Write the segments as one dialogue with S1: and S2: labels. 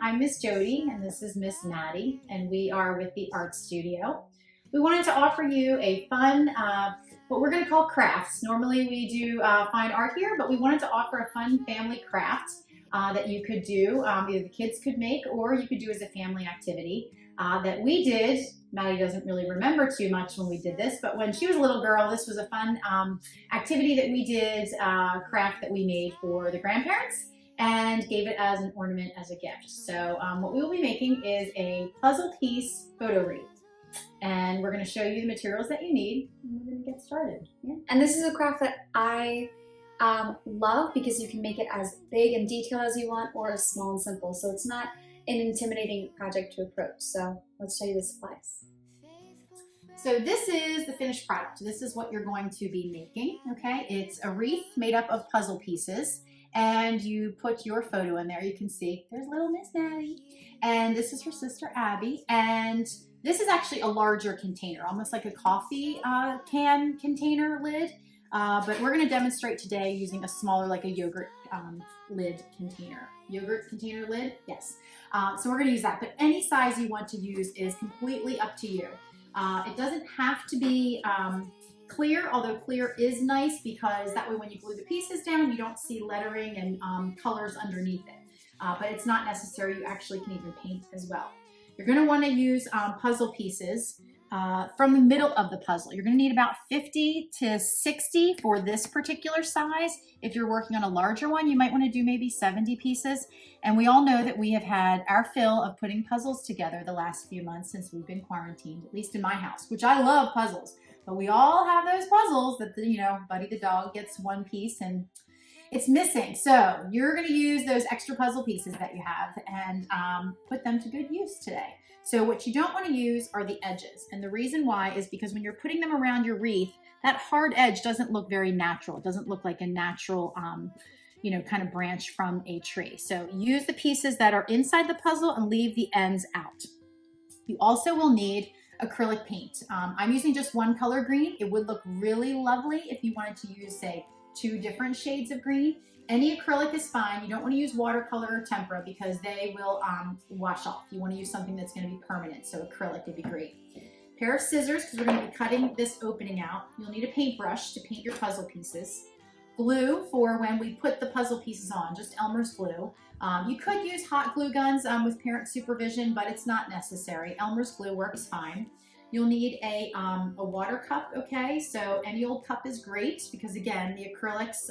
S1: I'm Miss Jody and this is Miss Maddie, and we are with the Art Studio. We wanted to offer you a fun, what we're going to call crafts. Normally we do fine art here, but we wanted to offer a fun family craft that you could do, either the kids could make or you could do as a family activity that we did. Maddie doesn't really remember too much when we did this, but when she was a little girl, this was a fun activity that we did, craft that we made for the grandparents and gave it as an ornament as a gift. So what we will be making is a puzzle piece photo wreath. And we're going to show you the materials that you need, and we're going to get started. Yeah.
S2: And this is a craft that I love because you can make it as big and detailed as you want or as small and simple. So it's not an intimidating project to approach. So let's show you the supplies.
S1: So this is the finished product. This is what you're going to be making, okay? It's a wreath made up of puzzle pieces, and you put your photo in there. You can see there's little Miss Maddie, and this is her sister Abby, and this is actually a larger container, almost like a coffee can container lid, but we're gonna demonstrate today using a smaller, like a yogurt lid container. Yogurt container lid, yes. So we're gonna use that, but any size you want to use is completely up to you. It doesn't have to be clear, although clear is nice because that way when you glue the pieces down, you don't see lettering and colors underneath it. But it's not necessary. You actually can even paint as well. You're going to want to use puzzle pieces from the middle of the puzzle. You're going to need about 50 to 60 for this particular size. If you're working on a larger one, you might want to do maybe 70 pieces. And we all know that we have had our fill of putting puzzles together the last few months since we've been quarantined, at least in my house, which I love puzzles. But we all have those puzzles that, Buddy the dog gets one piece and it's missing. So you're going to use those extra puzzle pieces that you have and put them to good use today. So what you don't want to use are the edges. And the reason why is because when you're putting them around your wreath, that hard edge doesn't look very natural. It doesn't look like a natural, kind of branch from a tree. So use the pieces that are inside the puzzle and leave the ends out. You also will need acrylic paint. I'm using just one color green. It would look really lovely if you wanted to use, say, 2 different shades of green. Any acrylic is fine. You don't want to use watercolor or tempera because they will wash off. You want to use something that's going to be permanent, so acrylic would be great. Pair of scissors because we're going to be cutting this opening out. You'll need a paintbrush to paint your puzzle pieces. Glue for when we put the puzzle pieces on, just Elmer's glue. You could use hot glue guns with parent supervision, but it's not necessary. Elmer's glue works fine. You'll need a water cup, okay? So any old cup is great because again, the acrylics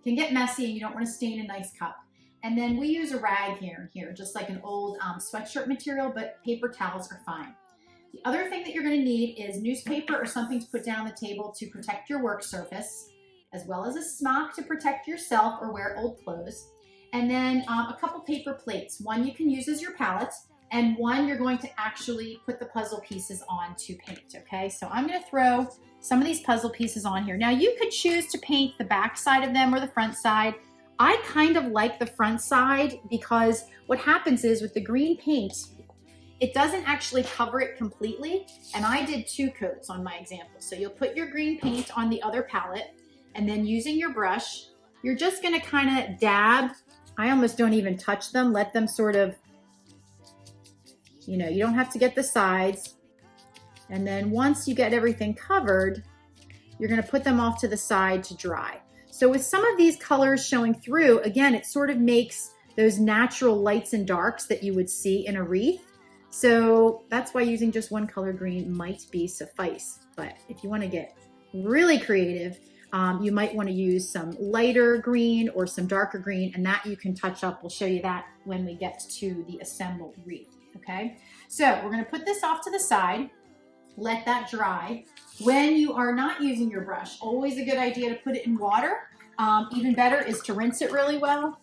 S1: can get messy and you don't want to stain a nice cup. And then we use a rag here, just like an old sweatshirt material, but paper towels are fine. The other thing that you're going to need is newspaper or something to put down on the table to protect your work surface, as well as a smock to protect yourself or wear old clothes. And then a couple paper plates. One you can use as your palette, and one you're going to actually put the puzzle pieces on to paint, okay? So I'm going to throw some of these puzzle pieces on here. Now you could choose to paint the back side of them or the front side. I kind of like the front side because what happens is with the green paint, it doesn't actually cover it completely, and I did 2 coats on my example. So you'll put your green paint on the other palette, and then using your brush, you're just going to kind of dab. I almost don't even touch them, let them sort of, you don't have to get the sides. And then once you get everything covered, you're going to put them off to the side to dry. So with some of these colors showing through, again, it sort of makes those natural lights and darks that you would see in a wreath. So that's why using just one color green might be suffice. But if you want to get really creative, you might want to use some lighter green or some darker green, and that you can touch up. We'll show you that when we get to the assembled wreath. Okay, so we're going to put this off to the side, let that dry. When you are not using your brush, always a good idea to put it in water. Even better is to rinse it really well,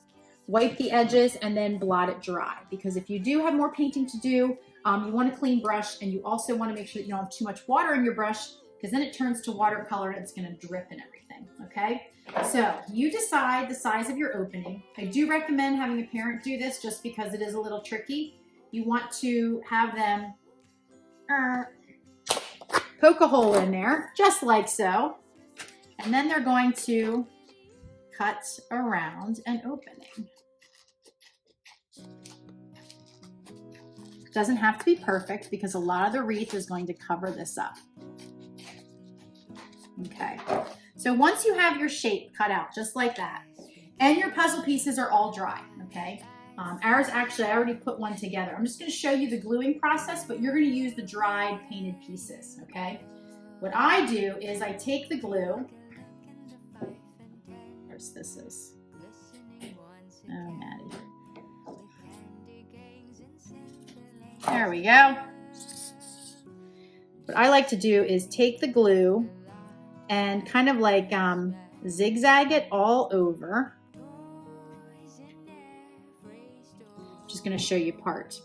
S1: wipe the edges, and then blot it dry. Because if you do have more painting to do, you want a clean brush, and you also want to make sure that you don't have too much water in your brush because then it turns to watercolor and it's going to drip and everything, okay? So you decide the size of your opening. I do recommend having a parent do this just because it is a little tricky. You want to have them poke a hole in there, just like so. And then they're going to cut around an opening. Doesn't have to be perfect because a lot of the wreath is going to cover this up. Okay, so once you have your shape cut out just like that, and your puzzle pieces are all dry, okay? Ours actually, I already put one together. I'm just gonna show you the gluing process, but you're gonna use the dried painted pieces, okay? What I do is I take the glue, where's this is? Oh, Maddie. There we go. What I like to do is take the glue and kind of like zigzag it all over. Just going to show you part.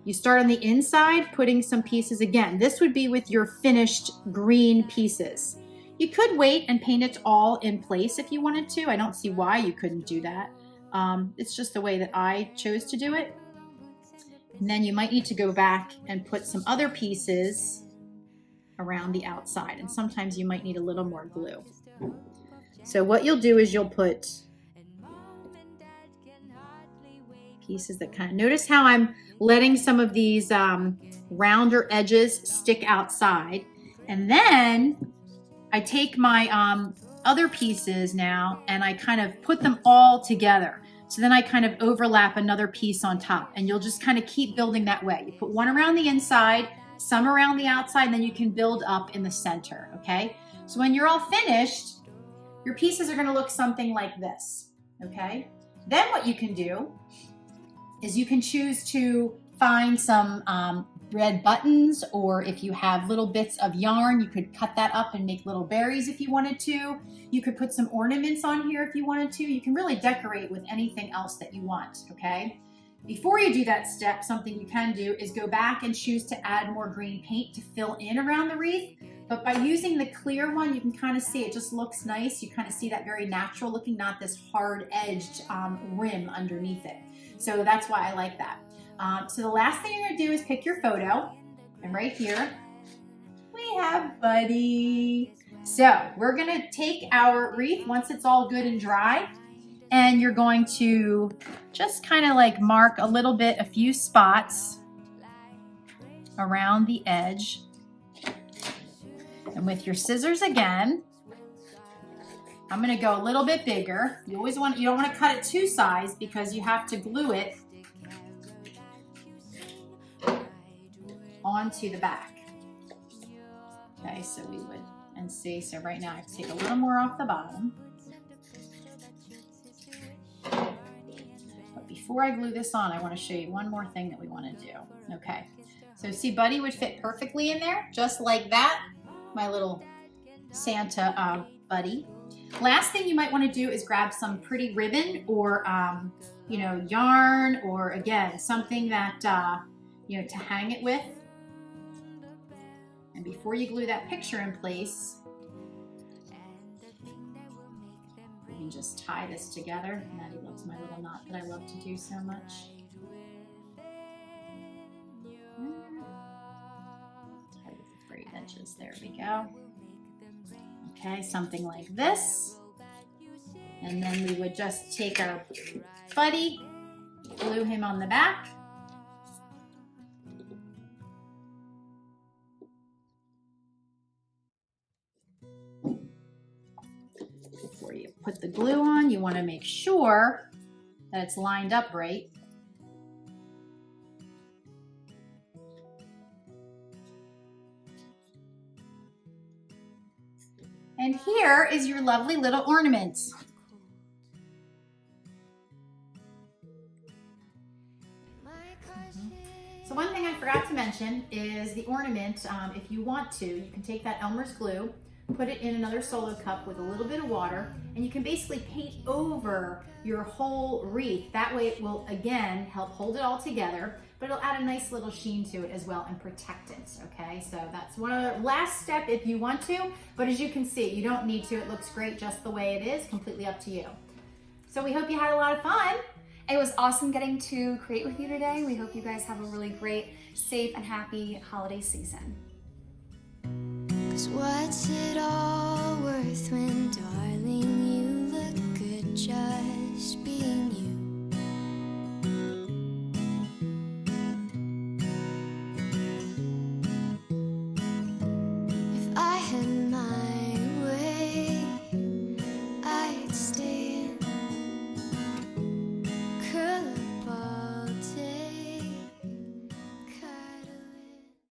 S1: You start on the inside, putting some pieces again. This would be with your finished green pieces. You could wait and paint it all in place if you wanted to. I don't see why you couldn't do that. It's just the way that I chose to do it. And then you might need to go back and put some other pieces around the outside. And sometimes you might need a little more glue. So what you'll do is you'll put pieces that kind of, notice how I'm letting some of these rounder edges stick outside. And then I take my other pieces now and I kind of put them all together. So then I kind of overlap another piece on top, and you'll just kind of keep building that way. You put one around the inside, some around the outside, and then you can build up in the center, okay? So when you're all finished, your pieces are gonna look something like this, okay? Then what you can do is you can choose to find some red buttons, or if you have little bits of yarn, you could cut that up and make little berries if you wanted to. You could put some ornaments on here if you wanted to. You can really decorate with anything else that you want, okay? Before you do that step, something you can do is go back and choose to add more green paint to fill in around the wreath. But by using the clear one, you can kind of see it just looks nice. You kind of see that very natural looking, not this hard-edged rim underneath it. So that's why I like that. So the last thing you're gonna do is pick your photo, and right here we have Buddy. So we're gonna take our wreath once it's all good and dry, and you're going to just kind of like mark a little bit, a few spots around the edge. And with your scissors again, I'm gonna go a little bit bigger. You don't want to cut it two sides because you have to glue it onto the back. Okay, so we would, and see, so right now I have to take a little more off the bottom. But before I glue this on, I want to show you one more thing that we want to do. Okay, so see, Buddy would fit perfectly in there, just like that. My little Santa Buddy. Last thing you might want to do is grab some pretty ribbon or, you know, yarn, or again, something that, you know, to hang it with. And before you glue that picture in place, you can just tie this together. Maddie loves my little knot that I love to do so much. Tie with the frayed edges. There we go. Okay, something like this. And then we would just take our Buddy, glue him on the back. Before you put the glue on, you want to make sure that it's lined up right. And here is your lovely little ornament. So one thing I forgot to mention is the ornament, if you want to, you can take that Elmer's glue, put it in another solo cup with a little bit of water, and you can basically paint over your whole wreath. That way it will, again, help hold it all together, but it'll add a nice little sheen to it as well and protect it, okay? So that's one other last step if you want to, but as you can see, you don't need to. It looks great just the way it is, completely up to you. So we hope you had a lot of fun.
S2: It was awesome getting to create with you today. We hope you guys have a really great, safe, and happy holiday season. 'Cause what's it all worth when dark